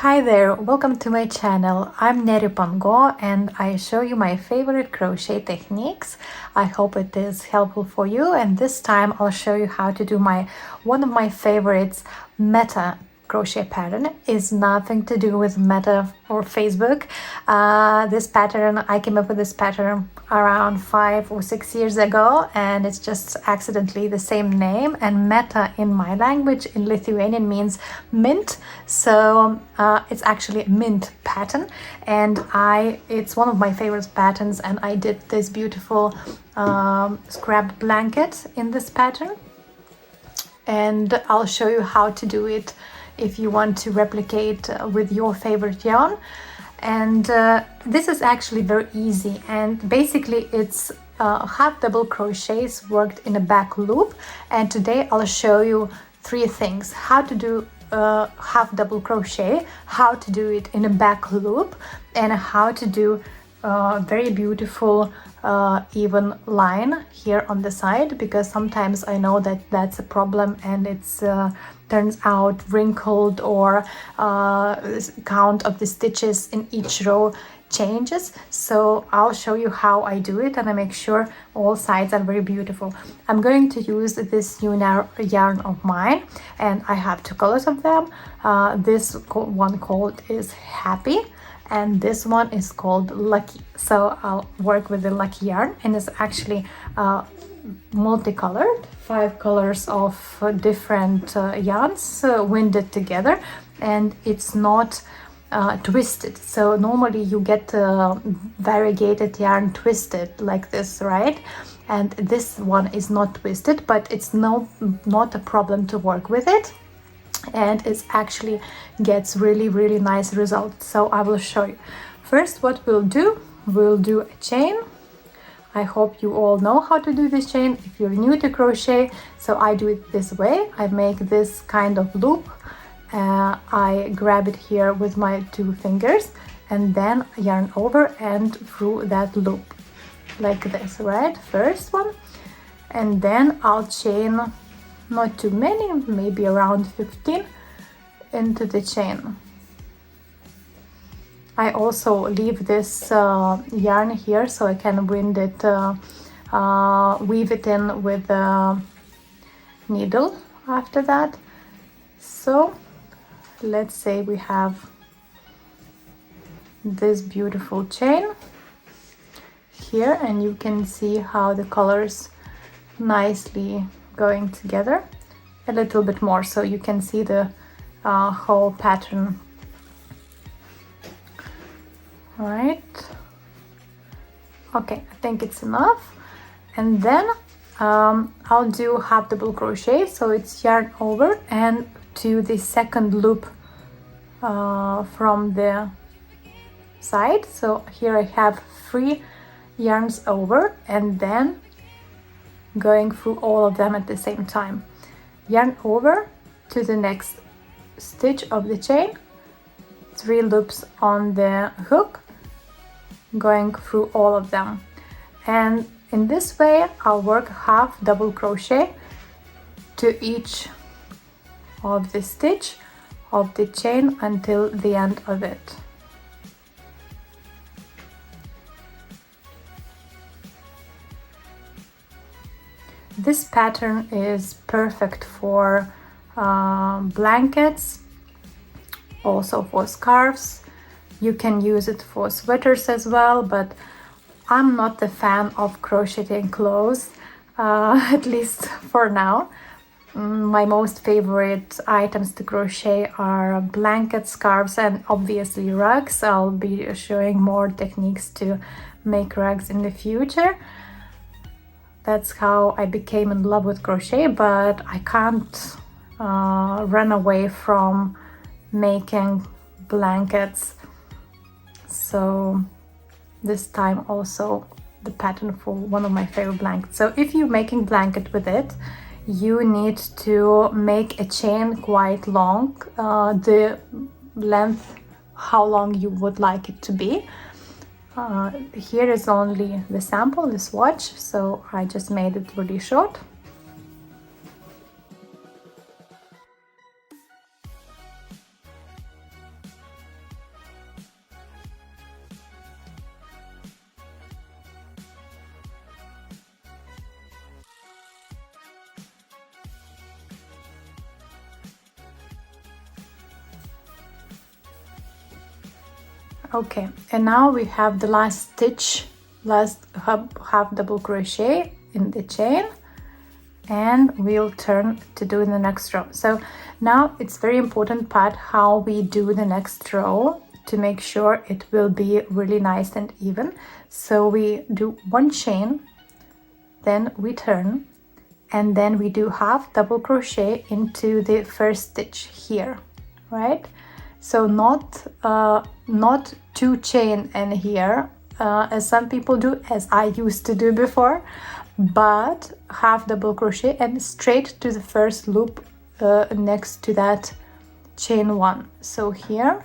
Hi there, welcome to my channel. I'm Neri Pango and I show you my favorite crochet techniques. I hope it is helpful for you, and this time I'll show you how to do one of my favorites, meta crochet pattern. Is nothing to do with Meta or Facebook. This pattern, I came up with this pattern around 5 or 6 years ago, and it's just accidentally the same name. And meta in my language, in Lithuanian, means mint, so it's actually a mint pattern, and it's one of my favorite patterns. And I did this beautiful scrap blanket in this pattern, and I'll show you how to do it if you want to replicate with your favorite yarn. And this is actually very easy, and basically it's half double crochets worked in a back loop. And today I'll show you 3 things: how to do half double crochet, how to do it in a back loop, and how to do very beautiful even line here on the side, because sometimes I know that that's a problem and it's turns out wrinkled, or count of the stitches in each row changes. So I'll show you how I do it, and I make sure all sides are very beautiful. I'm going to use this new yarn of mine, and I have 2 colors of them. This one called is Happy, and this one is called Lucky. So I'll work with the Lucky yarn, and it's actually multicolored, 5 colors of different yarns winded together, and it's not twisted. So normally you get variegated yarn twisted like this, right? And this one is not twisted, but it's not a problem to work with it, and it actually gets really nice results. So I will show you. First, what we'll do a chain. I hope you all know how to do this chain if you're new to crochet. So I do it this way. I make this kind of loop. I grab it here with my 2 fingers, and then yarn over and through that loop like this, right? First one, and then I'll chain not too many, maybe around 15 into the chain. I also leave this yarn here so I can weave it in with a needle after that. So let's say we have this beautiful chain here, and you can see how the colors nicely going together. A little bit more so you can see the whole pattern. All right, okay, I think it's enough. And then I'll do half double crochet, so it's yarn over and to the second loop from the side. So here I have 3 yarns over, and then going through all of them at the same time. Yarn over to the next stitch of the chain, 3 loops on the hook, going through all of them. And in this way I'll work half double crochet to each of the stitch of the chain until the end of it. This pattern is perfect for blankets, also for scarves. You can use it for sweaters as well, but I'm not a fan of crocheting clothes, at least for now. My most favorite items to crochet are blankets, scarves, and obviously rugs. I'll be showing more techniques to make rugs in the future. That's how I became in love with crochet, but I can't run away from making blankets. So this time also the pattern for one of my favorite blankets. So if you're making blanket with it, you need to make a chain quite long, the length, how long you would like it to be. Here is only the sample, the swatch, so I just made it really short. Okay, and now we have the last stitch, last half double crochet in the chain, and we'll turn to do the next row. So now it's very important part how we do the next row to make sure it will be really nice and even. So we do one chain, then we turn, and then we do half double crochet into the first stitch here, right? So not two chain in here as some people do, as I used to do before, but half double crochet and straight to the first loop next to that chain one. So here,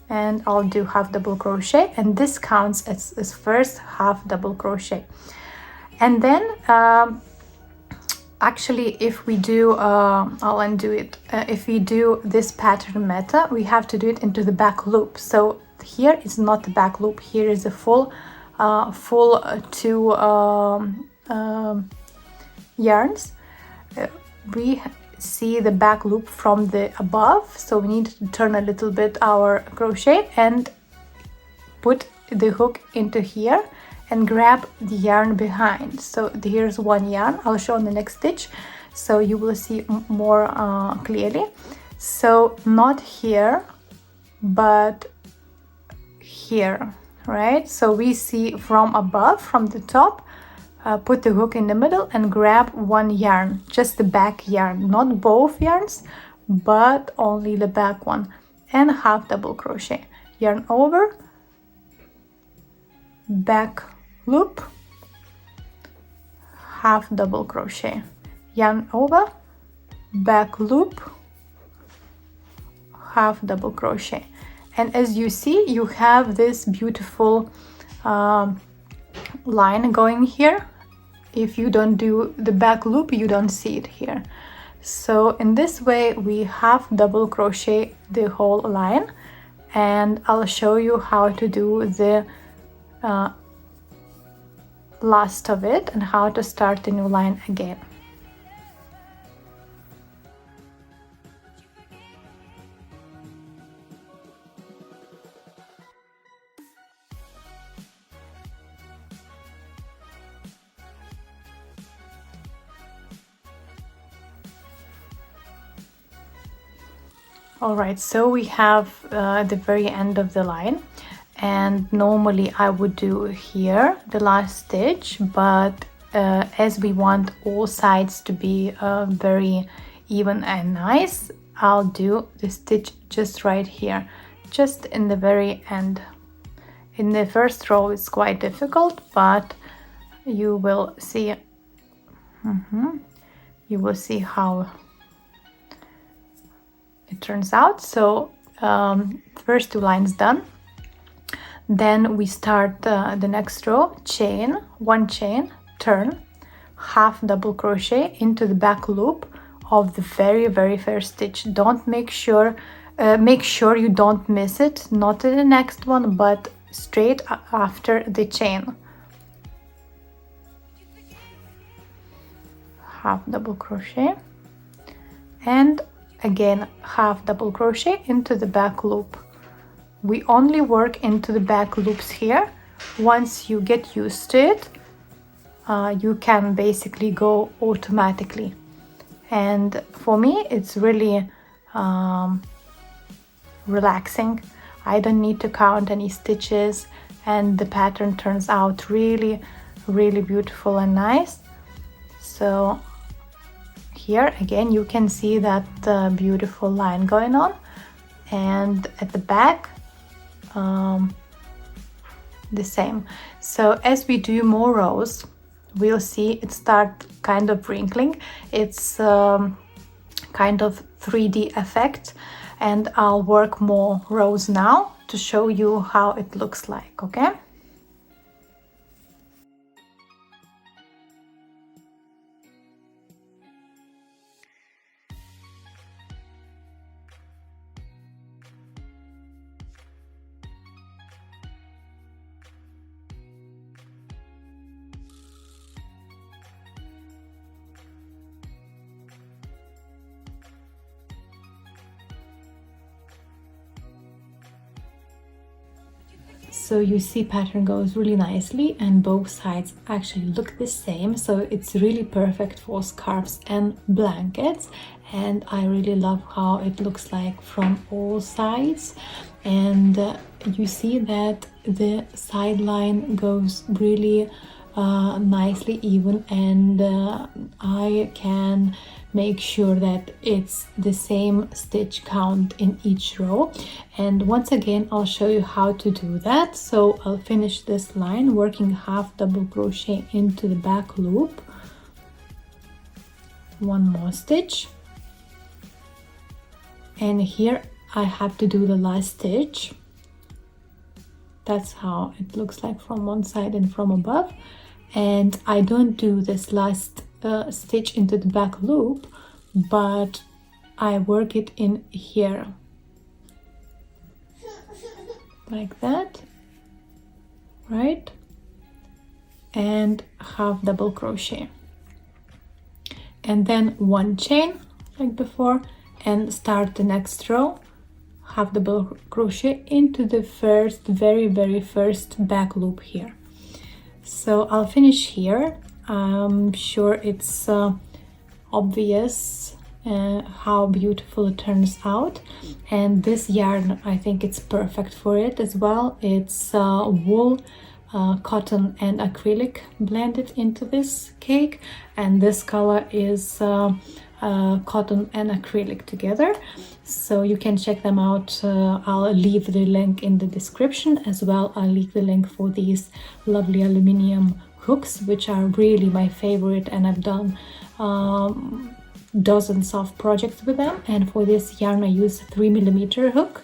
and I'll do half double crochet, and this counts as first half double crochet. And then actually, if we do, I'll undo it. If we do this pattern meta, we have to do it into the back loop. So here is not the back loop. Here is a full two yarns. We see the back loop from the above, so we need to turn a little bit our crochet and put the hook into here and grab the yarn behind. So here's one yarn. I'll show on the next stitch so you will see more clearly. So not here, but here, right? So we see from above, from the top, put the hook in the middle and grab one yarn, just the back yarn, not both yarns, but only the back one, and half double crochet, yarn over, back loop, half double crochet, yarn over, back loop, half double crochet. And as you see, you have this beautiful line going here. If you don't do the back loop, you don't see it here. So in this way we half double crochet the whole line, and I'll show you how to do the last of it and how to start the new line again. All right, so we have the very end of the line, and normally I would do here the last stitch, but as we want all sides to be very even and nice, I'll do the stitch just right here, just in the very end. In the first row it's quite difficult, but you will see you will see how it turns out. So first two lines done, then we start the next row, chain, one chain, turn, half double crochet into the back loop of the very first stitch. Don't make sure you don't miss it, not in the next one, but straight after the chain. Half double crochet, and again half double crochet into the back loop. We only work into the back loops here. Once you get used to it, you can basically go automatically, and for me it's really relaxing. I don't need to count any stitches, and the pattern turns out really beautiful and nice. So here again you can see that beautiful line going on, and at the back the same. So as we do more rows, we'll see it start kind of wrinkling. It's kind of 3D effect, and I'll work more rows now to show you how it looks like, okay? So you see pattern goes really nicely and both sides actually look the same, so it's really perfect for scarves and blankets. And I really love how it looks like from all sides. And you see that the side line goes really nicely even, and I can make sure that it's the same stitch count in each row. And once again I'll show you how to do that. So I'll finish this line working half double crochet into the back loop, one more stitch, and here I have to do the last stitch. That's how it looks like from one side and from above. And I don't do this last stitch into the back loop, but I work it in here like that, right? And half double crochet, and then one chain like before, and start the next row, half double crochet into the very first back loop here. So I'll finish here. I'm sure it's obvious how beautiful it turns out, and this yarn, I think it's perfect for it as well. It's wool, cotton and acrylic blended into this cake, and this color is cotton and acrylic together, so you can check them out. I'll leave the link in the description as well. I'll leave the link for these lovely aluminum hooks, which are really my favorite, and I've done dozens of projects with them. And for this yarn I use a 3mm hook,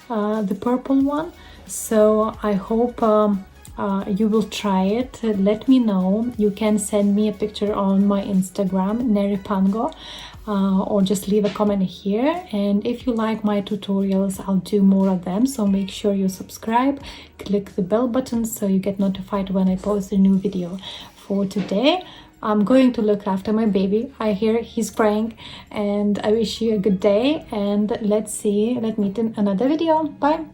the purple one. So I hope you will try it. Let me know. You can send me a picture on my Instagram, neripango, or just leave a comment here. And if you like my tutorials, I'll do more of them, so make sure you subscribe, click the bell button so you get notified when I post a new video. For today I'm going to look after my baby. I hear he's crying, and I wish you a good day, and let's meet in another video. Bye.